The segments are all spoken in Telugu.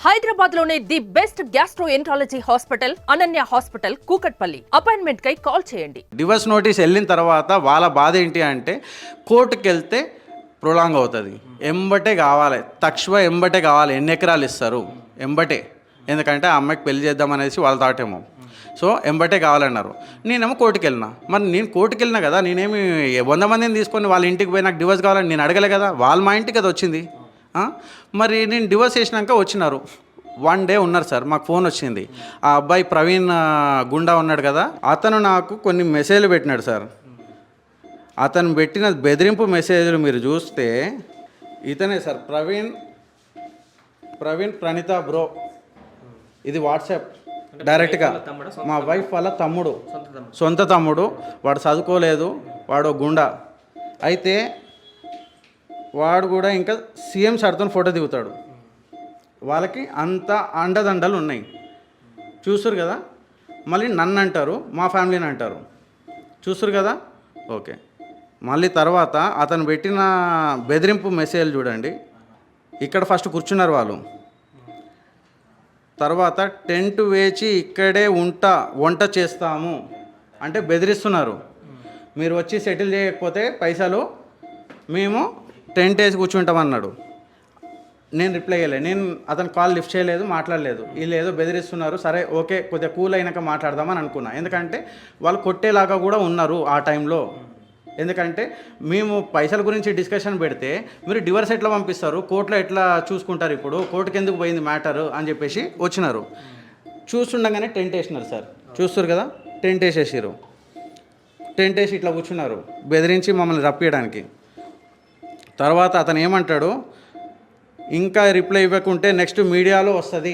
హైదరాబాద్ లోనే the best gastroenterology hospital Ananya hospital Kukatpally. Appointment కై కాల్ చేయండి. డివోర్స్ నోటీస్ వెళ్ళిన తర్వాత వాళ్ళ బాధ ఏంటి అంటే కోర్టుకి వెళ్తే ప్రొలాంగ్ అవుతుంది, ఎంబటే కావాలి, తక్షణ ఎంబటే కావాలి. ఎన్ని ఎకరాలు ఇస్తారు ఎంబటే, ఎందుకంటే ఆ అమ్మాయికి పెళ్లి చేద్దామనేసి వాళ్ళ తాటేమో. సో ఎంబటే కావాలన్నారు. నేనేమో కోర్టుకి వెళ్ళినా. మరి నేను కోర్టుకి వెళ్ళినా కదా, నేనేమి 100 మందిని తీసుకొని వాళ్ళ ఇంటికి పోయి నాకు డివోర్స్ కావాలని నేను అడగలే కదా, వాళ్ళు మా ఇంటికి కదా వచ్చింది. మరి నేను డివోర్స్ చేసినాక వచ్చినారు. 1 డే ఉన్నారు సార్, మాకు ఫోన్ వచ్చింది. ఆ అబ్బాయి ప్రవీణ్ గుండా ఉన్నాడు కదా, అతను నాకు కొన్ని మెసేజ్లు పెట్టినాడు సార్. అతను పెట్టిన బెదిరింపు మెసేజ్లు మీరు చూస్తే ఇతనే సార్, ప్రవీణ్ ప్రణీత బ్రో. ఇది వాట్సాప్ డైరెక్ట్గా. మా వైఫ్ వాళ్ళ తమ్ముడు, సొంత తమ్ముడు. వాడు చదువుకోలేదు, వాడు గుండా. అయితే వాడు కూడా ఇంకా సీఎం సార్తో ఫోటో దిగుతాడు. వాళ్ళకి అంత అండదండలు ఉన్నాయి, చూస్తురు కదా. మళ్ళీ నన్ను అంటారు, మా ఫ్యామిలీని అంటారు, చూస్తురు కదా. ఓకే, మళ్ళీ తర్వాత అతను పెట్టిన బెదిరింపు మెసేజ్ చూడండి. ఇక్కడ ఫస్ట్ కూర్చున్నారు వాళ్ళు, తర్వాత టెంట్ వేచి ఇక్కడే వంట చేస్తాము అంటే బెదిరిస్తున్నారు. మీరు వచ్చి సెటిల్ చేయకపోతే పైసలు మేము టెంట్ వేసి కూర్చుంటామన్నాడు. నేను రిప్లై చేయలేదు, నేను అతను కాల్ లిఫ్ట్ చేయలేదు, మాట్లాడలేదు. వీళ్ళు ఏదో బెదిరిస్తున్నారు, సరే ఓకే కొద్దిగా కూల్ అయినాక మాట్లాడదామని అనుకున్నా. ఎందుకంటే వాళ్ళు కొట్టేలాగా కూడా ఉన్నారు ఆ టైంలో. ఎందుకంటే మేము పైసల గురించి డిస్కషన్ పెడితే మీరు డివోర్స్ ఎట్లా పంపిస్తారు, కోర్టులో ఎట్లా చూసుకుంటారు, ఇప్పుడు కోర్టుకి ఎందుకు పోయింది మ్యాటరు అని చెప్పేసి వచ్చినారు. చూస్తుండగానే టెంట్ వేసినారు సార్, చూస్తారు కదా, టెంట్ వేసేసారు. టెంట్ వేసి ఇట్లా కూర్చున్నారు బెదిరించి మమ్మల్ని రప్పియడానికి. తర్వాత అతను ఏమంటాడు, ఇంకా రిప్లై ఇవ్వకుంటే నెక్స్ట్ మీడియాలో వస్తుంది,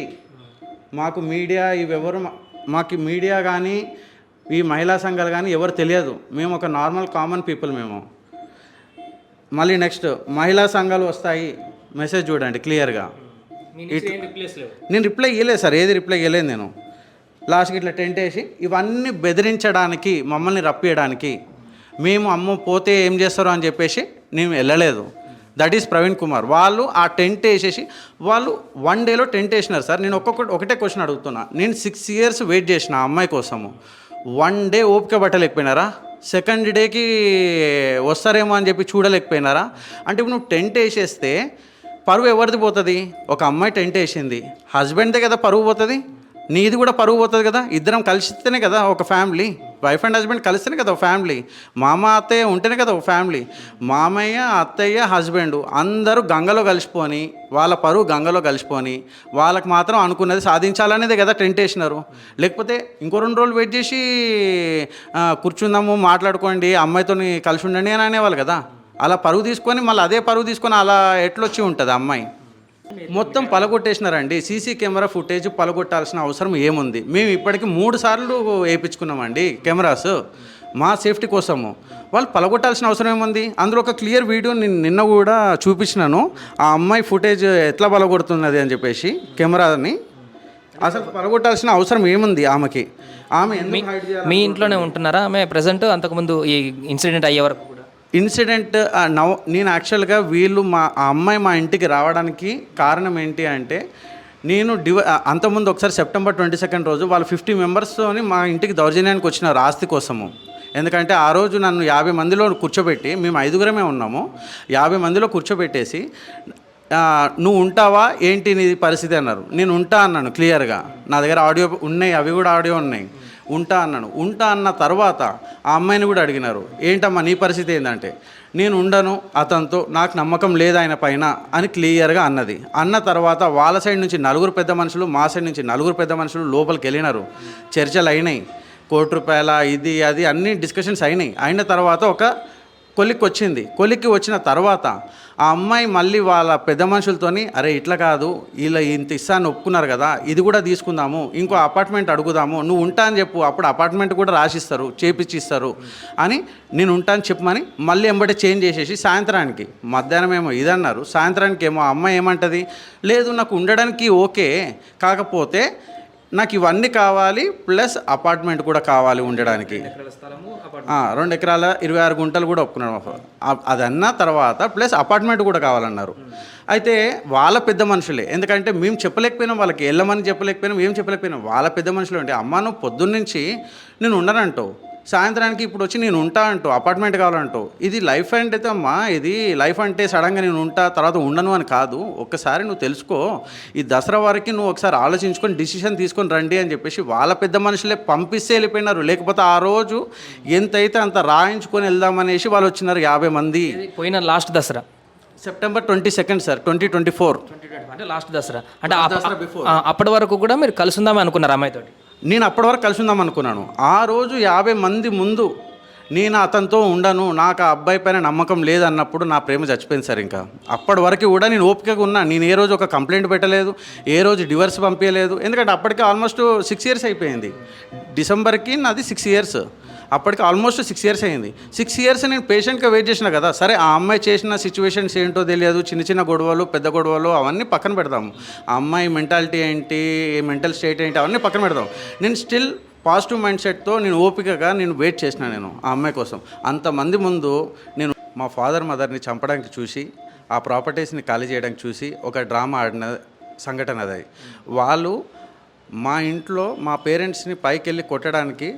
మాకు మీడియా మాకు మీడియా కానీ ఈ మహిళా సంఘాలు కానీ ఎవరు తెలియదు, మేము ఒక నార్మల్ కామన్ పీపుల్ మేము. మళ్ళీ నెక్స్ట్ మహిళా సంఘాలు వస్తాయి, మెసేజ్ చూడండి క్లియర్గా. నేను రిప్లై ఇవ్వలేదు సార్, ఏది రిప్లై ఇవ్వలేదు నేను. లాస్ట్కి ఇట్లా టెంట్ వేసి ఇవన్నీ బెదిరించడానికి, మమ్మల్ని రప్పియడానికి. మేము అమ్మ పోతే ఏం చేస్తారో అని చెప్పేసి నేను వెళ్ళలేదు. That is Praveen Kumar. వాళ్ళు ఆ టెంట్ వేసేసి వాళ్ళు 1 డేలో టెంట్ వేసినారు సార్. నేను ఒకటే క్వశ్చన్ అడుగుతున్నా, నేను 6 years వెయిట్ చేసిన ఆ అమ్మాయి కోసము. 1 డే ఓపిక పట్టలేకపోయినారా? సెకండ్ డేకి వస్తారేమో అని చెప్పి చూడలేకపోయినారా? అంటే ఇప్పుడు నువ్వు టెంట్ వేసేస్తే పరువు ఎవరిది పోతుంది? ఒక అమ్మాయి టెంట్ వేసింది, హస్బెండ్దే కదా పరువు పోతుంది, నీది కూడా పరువు పోతుంది కదా. ఇద్దరం కలిస్తేనే కదా ఒక ఫ్యామిలీ, వైఫ్ అండ్ హస్బెండ్ కలిస్తేనే కదా ఒక ఫ్యామిలీ. మామ అత్తయ్య ఉంటేనే కదా ఒక ఫ్యామిలీ. మామయ్య అత్తయ్య హస్బెండ్ అందరూ గంగలో కలిసిపోని, వాళ్ళ పరువు గంగలో కలిసిపోని వాళ్ళకి మాత్రం అనుకున్నది సాధించాలనేదే కదా టెంట్ వేసినారు. లేకపోతే ఇంకో 2 రోజులు వెయిట్ చేసి కూర్చుందాము, మాట్లాడుకోండి, అమ్మాయితో కలిసి ఉండండి అని అనేవాళ్ళు కదా. అలా పరువు తీసుకొని మళ్ళీ అదే పరువు తీసుకొని అలా ఎట్లొచ్చి ఉంటుంది అమ్మాయి. మొత్తం పలగొట్టేసినారండి. సీసీ కెమెరా ఫుటేజ్ పలగొట్టాల్సిన అవసరం ఏముంది? మేము ఇప్పటికి 3 సార్లు వేయించుకున్నామండి కెమెరాస్ మా సేఫ్టీ కోసము. వాళ్ళు పలగొట్టాల్సిన అవసరం ఏముంది? అందులో ఒక క్లియర్ వీడియో నేను నిన్న కూడా చూపించినాను, ఆ అమ్మాయి ఫుటేజ్ ఎట్లా పలగొడుతున్నది అని చెప్పేసి కెమెరాని. అసలు పలగొట్టాల్సిన అవసరం ఏముంది ఆమెకి? ఆమె మీ ఇంట్లోనే ఉంటున్నారా ఆమె ప్రజెంట్? అంతకుముందు ఈ ఇన్సిడెంట్ అయ్యే వరకు ఇన్సిడెంట్ నేను యాక్చువల్గా వీళ్ళు ఆ అమ్మాయి మా ఇంటికి రావడానికి కారణం ఏంటి అంటే, నేను అంతకుముందు ఒకసారి September 22 రోజు వాళ్ళు 50 మెంబర్స్తోని మా ఇంటికి దౌర్జన్యానికి వచ్చినారు ఆస్తి కోసము. ఎందుకంటే ఆ రోజు నన్ను 50 మందిలో కూర్చోబెట్టి, మేము 5గురమే ఉన్నాము, 50 మందిలో కూర్చోబెట్టేసి నువ్వు ఉంటావా ఏంటి నీ పరిస్థితి అన్నారు. నేను ఉంటా అన్నాను క్లియర్గా, నా దగ్గర ఆడియో ఉన్నాయి, అవి కూడా ఆడియో ఉన్నాయి. ఉంటా అన్నాను. ఉంటా అన్న తర్వాత ఆ అమ్మాయిని కూడా అడిగినారు, ఏంటమ్మా నీ పరిస్థితి ఏంటంటే, నేను ఉండను అతనితో, నాకు నమ్మకం లేదు ఆయన పైన అని క్లియర్గా అన్నది. అన్న తర్వాత వాళ్ళ సైడ్ నుంచి 4 పెద్ద మనుషులు, మా సైడ్ నుంచి 4 పెద్ద మనుషులు లోపలికి వెళ్ళినారు. చర్చలు అయినాయి, ₹1 ఇది అది అన్ని డిస్కషన్స్ అయినాయి. అయిన తర్వాత ఒక కొలిక్కి వచ్చింది. కొలిక్కి వచ్చిన తర్వాత ఆ అమ్మాయి మళ్ళీ వాళ్ళ పెద్ద మనుషులతోని, అరే ఇట్లా కాదు, వీళ్ళు ఇంత ఇస్తాను ఒప్పుకున్నారు కదా, ఇది కూడా తీసుకుందాము, ఇంకో అపార్ట్మెంట్ అడుగుదాము, నువ్వు ఉంటా అని చెప్పు, అప్పుడు అపార్ట్మెంట్ కూడా రాసిస్తారు, చేపిచ్చిస్తారు అని, నేను ఉంటాను చెప్పమని మళ్ళీ ఎంబటే చేంజ్ చేసేసి సాయంత్రానికి, మధ్యాహ్నం ఏమో ఇదన్నారు, సాయంత్రానికి ఏమో ఆ అమ్మాయి ఏమంటుంది, లేదు నాకు ఉండడానికి ఓకే, కాకపోతే నాకు ఇవన్నీ కావాలి ప్లస్ అపార్ట్మెంట్ కూడా కావాలి ఉండడానికి. 2 ఎకరాల 26 గుంటలు కూడా ఒప్పుకున్నాడు. అది అన్న తర్వాత ప్లస్ అపార్ట్మెంట్ కూడా కావాలన్నారు. అయితే వాళ్ళ పెద్ద మనుషులే, ఎందుకంటే మేము చెప్పలేకపోయినాం, వాళ్ళకి వెళ్ళమని చెప్పలేకపోయినాం, ఏం చెప్పలేకపోయినాం. వాళ్ళ పెద్ద మనుషులు అంటే అమ్మ నువ్వు పొద్దున్నుంచి నేను ఉండనంటావు, సాయంత్రానికి ఇప్పుడు వచ్చి నేను ఉంటా అంటూ అపార్ట్మెంట్ కావాలంటావు. ఇది లైఫ్ అంటే అమ్మా, ఇది లైఫ్ అంటే సడన్గా నేను ఉంటా తర్వాత ఉండను అని కాదు. ఒక్కసారి నువ్వు తెలుసుకో, ఈ దసరా వరకు నువ్వు ఒకసారి ఆలోచించుకొని డిసిషన్ తీసుకొని రండి అని చెప్పేసి వాళ్ళ పెద్ద మనుషులే పంపిస్తే వెళ్ళిపోయినారు. లేకపోతే ఆ రోజు ఎంతైతే అంత రాయించుకొని వెళ్దామనేసి వాళ్ళు వచ్చినారు 50 మంది. పోయిన లాస్ట్ దసరా సెప్టెంబర్ 22 సార్ 2024 అంటే లాస్ట్ దసరా అంటే అప్పటి వరకు కూడా మీరు కలిసి ఉందామని అనుకున్నారు అమ్మాయితోటి? నేను అప్పటి వరకు కలిసి ఉందాం అనుకున్నాను. ఆ రోజు 50 మంది ముందు నేను అతనితో ఉండను, నాకు ఆ అబ్బాయి పైన నమ్మకం లేదన్నప్పుడు నా ప్రేమ చచ్చిపోయింది సార్. ఇంకా అప్పటి వరకు కూడా నేను ఓపికగా ఉన్నా. నేను ఏ రోజు ఒక కంప్లైంట్ పెట్టలేదు, ఏ రోజు డివర్స్ పంపించలేదు. ఎందుకంటే అప్పటికి ఆల్మోస్ట్ 6 years అయిపోయింది. డిసెంబర్కి నాది 6 years. అప్పటికి ఆల్మోస్ట్ 6 years అయింది. 6 years నేను పేషెంట్గా వెయిట్ చేసిన కదా. సరే ఆ అమ్మాయి చేసిన సిచ్యువేషన్స్ ఏంటో తెలియదు, చిన్న చిన్న గొడవలు పెద్ద గొడవలు అవన్నీ పక్కన పెడతాము. ఆ అమ్మాయి మెంటాలిటీ ఏంటి, మెంటల్ స్టేట్ ఏంటి అవన్నీ పక్కన పెడతాం. నేను స్టిల్ పాజిటివ్ మైండ్ సెట్తో నేను ఓపికగా నేను వెయిట్ చేసిన నేను ఆ అమ్మాయి కోసం. అంతమంది ముందు నేను మా ఫాదర్ మదర్ని చంపడానికి చూసి, ఆ ప్రాపర్టీస్ని ఖాళీ చేయడానికి చూసి ఒక డ్రామా ఆడిన సంఘటన అది. వాళ్ళు మా ఇంట్లో మా పేరెంట్స్ని పైకి వెళ్ళి కొట్టడానికి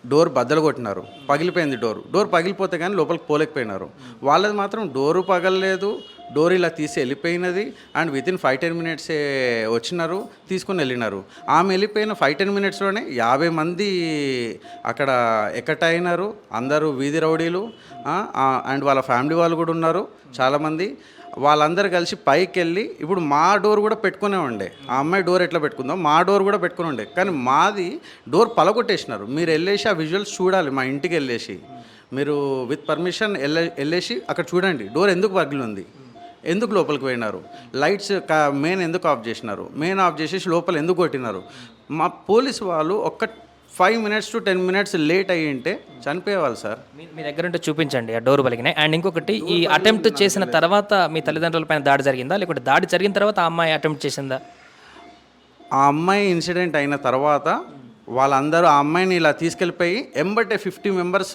డోర్ బద్దలు కొట్టినారు, పగిలిపోయింది డోర్ పగిలిపోతే కానీ లోపలికి పోలేకపోయినారు. వాళ్ళది మాత్రం డోరు పగలలేదు, డోర్ ఇలా తీసి వెళ్ళిపోయినది. అండ్ వితిన్ 5-10 minutes వచ్చినారు, తీసుకొని వెళ్ళినారు. ఆమె వెళ్ళిపోయిన 5-10 minutesలోనే 50 మంది అక్కడ ఎక్కటైనారు. అందరూ వీధి రౌడీలు అండ్ వాళ్ళ ఫ్యామిలీ వాళ్ళు కూడా ఉన్నారు చాలామంది. వాళ్ళందరూ కలిసి పైకి వెళ్ళి ఇప్పుడు మా డోర్ కూడా పెట్టుకునే ఉండే. ఆ అమ్మాయి డోర్ ఎట్లా పెట్టుకుందాం, మా డోర్ కూడా పెట్టుకుని ఉండే. కానీ మాది డోర్ పలగొట్టేసినారు. మీరు వెళ్ళేసి ఆ విజువల్స్ చూడాలి, మా ఇంటికి వెళ్ళేసి మీరు విత్ పర్మిషన్ వెళ్ళేసి అక్కడ చూడండి డోర్ ఎందుకు పగిలింది, ఎందుకు లోపలికి పోయినారు, లైట్స్ మెయిన్ ఎందుకు ఆఫ్ చేసినారు, మెయిన్ ఆఫ్ చేసేసి లోపల ఎందుకు కొట్టినారు. మా పోలీసు వాళ్ళు ఒక్క 5 minutes to 10 minutes లేట్ అయ్యి ఉంటే చనిపోయేవాళ్ళు సార్. మీ దగ్గర ఉంటే చూపించండి ఆ డోర్ పలిగినాయి. అండ్ ఇంకొకటి, ఈ అటెంప్ట్ చేసిన తర్వాత మీ తల్లిదండ్రుల పైన దాడి జరిగిందా, లేకుంటే దాడి జరిగిన తర్వాత ఆ అమ్మాయి అటెంప్ట్ చేసిందా? ఆ అమ్మాయి ఇన్సిడెంట్ అయిన తర్వాత వాళ్ళందరూ ఆ అమ్మాయిని ఇలా తీసుకెళ్ళిపోయి ఎంబటే 50 members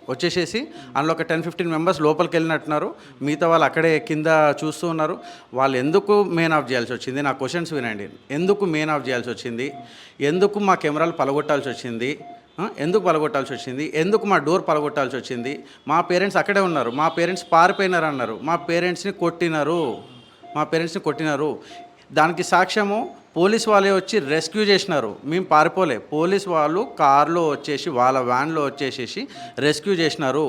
వచ్చేసేసి అందులో ఒక 10-15 members లోపలికి వెళ్ళినట్టున్నారు. మిగతా వాళ్ళు అక్కడే కింద చూస్తూ ఉన్నారు. వాళ్ళు ఎందుకు మెయిన్ ఆఫ్ చేయాల్సి వచ్చింది, నా క్వశ్చన్స్ వినండి. ఎందుకు మెయిన్ ఆఫ్ చేయాల్సి వచ్చింది, ఎందుకు మా కెమెరాలు పలగొట్టాల్సి వచ్చింది, ఎందుకు పలగొట్టాల్సి వచ్చింది, ఎందుకు మా డోర్ పలగొట్టాల్సి వచ్చింది. మా పేరెంట్స్ అక్కడే ఉన్నారు, మా పేరెంట్స్ పారిపోయినారు అన్నారు, మా పేరెంట్స్ని కొట్టినారు. దానికి సాక్ష్యము పోలీస్ వాళ్ళే వచ్చి రెస్క్యూ చేసినారు. మేము పారిపోలే, పోలీస్ వాళ్ళు కార్లో వచ్చేసి వాళ్ళ వ్యాన్లో వచ్చేసేసి రెస్క్యూ చేసినారు.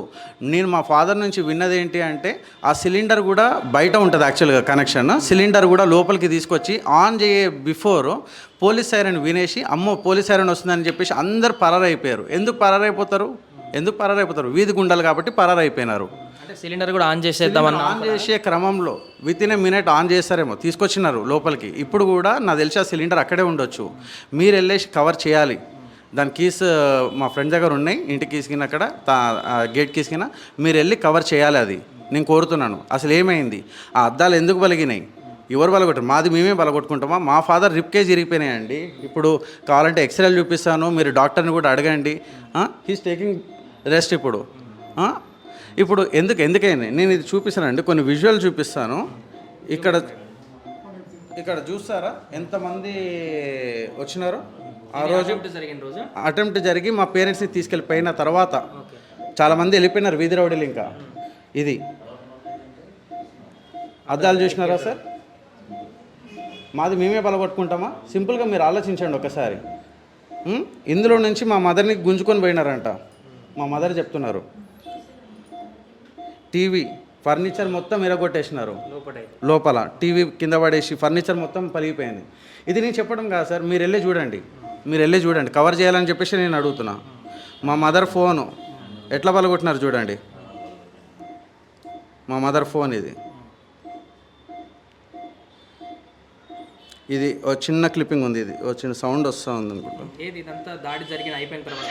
నేను మా ఫాదర్ నుంచి విన్నది ఏంటి అంటే ఆ సిలిండర్ కూడా బయట ఉంటుంది యాక్చువల్గా కనెక్షన్. సిలిండర్ కూడా లోపలికి తీసుకొచ్చి ఆన్ చేయే బిఫోర్ పోలీస్ సైరన్ వినేసి అమ్మో పోలీస్ సైరన్ వస్తుందని చెప్పేసి అందరు పరారైపోయారు. ఎందుకు పరారైపోతారు, వీధి గుండాలు కాబట్టి పరారైపోయినారు. అంటే సిలిండర్ కూడా ఆన్ చేసేద్దామని ఆన్ చేసే క్రమంలో వితిన్ ఏ మినిట్ ఆన్ చేస్తారేమో, తీసుకొచ్చినారు లోపలికి. ఇప్పుడు కూడా నాకు తెలిసి ఆ సిలిండర్ అక్కడే ఉండొచ్చు. మీరు వెళ్ళేసి కవర్ చేయాలి. దాని కీస్ మా ఫ్రెండ్ దగ్గర ఉన్నాయి, ఇంటి కీస్ కింద అక్కడ గేట్ కీస్ కింద మీరు వెళ్ళి కవర్ చేయాలి. అది నేను కోరుతున్నాను. అసలు ఏమైంది, ఆ అద్దాలు ఎందుకు పలిగినాయి, ఎవరు బలగొట్టారు, మాది మేమే బలగొట్టుకుంటామా. మా ఫాదర్ రిప్కేజ్ ఇరిగిపోయినాయండి. ఇప్పుడు కావాలంటే ఎక్స్రేలు చూపిస్తాను, మీరు డాక్టర్ని కూడా అడగండి. He's taking rest. ఇప్పుడు ఎందుకైనా నేను ఇది చూపిస్తానండి, కొన్ని విజువల్ చూపిస్తాను. ఇక్కడ చూస్తారా ఎంతమంది వచ్చినారో ఆ రోజు. అటెంప్ట్ జరిగి మా పేరెంట్స్ని తీసుకెళ్ళిపోయిన తర్వాత చాలామంది వెళ్ళిపోయినారు వీధి రౌడీలు. ఇంకా ఇది అద్దాలు చూసినారా సార్, మాది మేమే బలగొట్టుకుంటామా. సింపుల్గా మీరు ఆలోచించండి ఒకసారి. ఇందులో నుంచి మా మదర్ని గుంజుకొని పోయినారంట, మా మదర్ చెప్తున్నారు. టీవీ ఫర్నిచర్ మొత్తం ఎరగొట్టేసినారు, లోపల టీవీ కింద పడేసి ఫర్నిచర్ మొత్తం పలిగిపోయింది. ఇది నేను చెప్పడం కాదు సార్, మీరు వెళ్ళి చూడండి, కవర్ చేయాలని చెప్పేసి నేను అడుగుతున్నా. మా మదర్ ఫోను ఎట్లా పలగొట్టినారు చూడండి, మా మదర్ ఫోన్ ఇది ఒక చిన్న క్లిప్పింగ్ ఉంది, ఇది ఒక చిన్న సౌండ్ వస్తూ ఉంది అనుకుంటా. ఇదంతా దాడి జరిగిన అయిపోయిన తర్వాత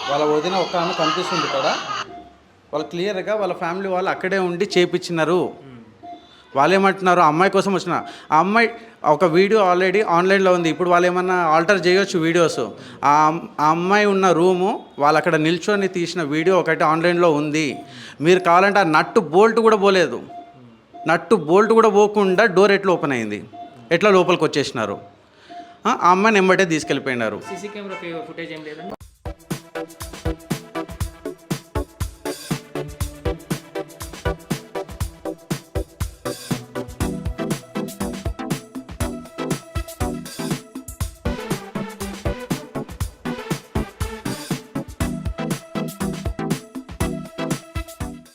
వాళ్ళ వదిన ఒక ఆమె కనిపిస్తుంది ఇక్కడ. వాళ్ళు క్లియర్గా వాళ్ళ ఫ్యామిలీ వాళ్ళు అక్కడే ఉండి చేయించినారు. వాళ్ళు ఏమంటున్నారు, అమ్మాయి కోసం వచ్చిన ఆ అమ్మాయి ఒక వీడియో ఆల్రెడీ ఆన్లైన్లో ఉంది. ఇప్పుడు వాళ్ళు ఏమన్నా ఆల్టర్ చేయొచ్చు వీడియోస్. ఆ అమ్మాయి ఉన్న రూము వాళ్ళు అక్కడ నిల్చొని తీసిన వీడియో ఒకటి ఆన్లైన్లో ఉంది. మీరు కావాలంటే ఆ నట్టు బోల్ట్ కూడా పోలేదు, నట్టు బోల్ట్ కూడా పోకుండా డోర్ ఎట్లా ఓపెన్ అయింది, ఎట్లా లోపలికి వచ్చేసినారు. ఆ అమ్మాయిని ఎంబటే తీసుకెళ్ళిపోయినారు. సీసీ కెమెరా ఫుటేజ్ ఏం లేదండి.